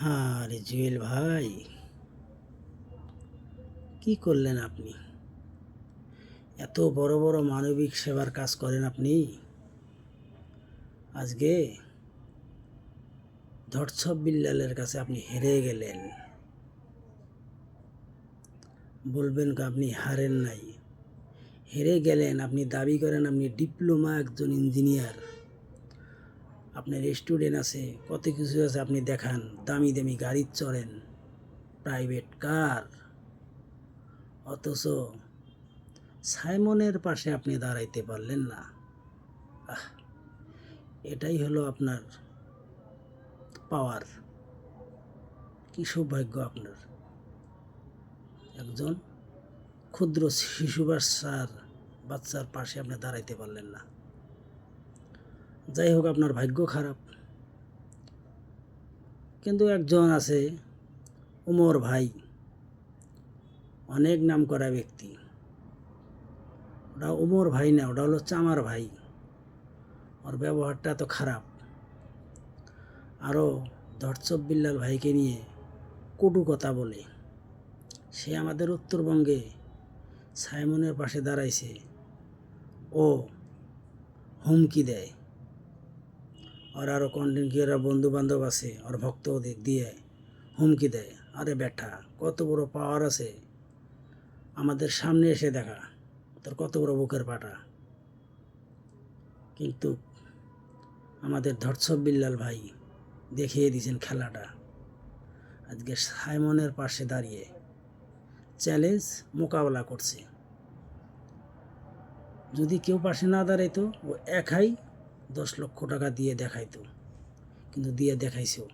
আরে জুয়েল ভাই, কি করলেন আপনি? এত বড় বড় মানবিক সেবার কাজ করেন আপনি। আজকে ধর্ষব বিল্লালের কাছে আপনি হেরে গেলেন। বলবেন আপনি হারেন নাই, হেরে গেলেন। আপনি দাবি করেন আপনি ডিপ্লোমা একজন ইঞ্জিনিয়ার, আপনার স্টুডেন্ট আছে, কত কিছু আছে, আপনি দেখান। দামি দামি গাড়ি চড়েন, প্রাইভেট কার, অথচ সাইমনের পাশে আপনি দাঁড়াইতে পারলেন না। আহ, এটাই হলো আপনার পাওয়ার। কি সৌভাগ্য আপনার, একজন ক্ষুদ্র শিশু বাচ্চার পাশে আপনি দাঁড়াইতে পারলেন না। যাই হোক, আপনার ভাগ্য খারাপ। কিন্তু একজন আছে, উমর ভাই, অনেক নাম করা ব্যক্তি। ওটা উমর ভাই না, ওটা হলো চামার ভাই। ওর ব্যবহারটা এত খারাপ। আরও ধর্ষব বিল্লাল ভাইকে নিয়ে কটু কথা বলে। সে আমাদের উত্তরবঙ্গে সাইমনের পাশে দাঁড়াইছে, ও হুমকি দেয়। ওর আরও কন্টেন্ট ক্রিয়েটার বন্ধু বান্ধব আছে, ওর ভক্ত ওদের দিয়ে হুমকি দেয়। আরে ব্যাটা, কত বড় পাওয়ার আছে, আমাদের সামনে এসে দেখা তোর কত বড় বুকের পাটা। কিন্তু আমাদের ধর্ষব বিল্লাল ভাই দেখিয়ে দিয়েছেন খেলাটা। আজকে সাইমনের পাশে দাঁড়িয়ে চ্যালেঞ্জ মোকাবেলা করছে। যদি কেউ পাশে না দাঁড়াইতো, ও একাই 10 লক্ষ টাকা দিয়ে দেখাইতো, কিন্তু দিয়ে দেখাইছেও।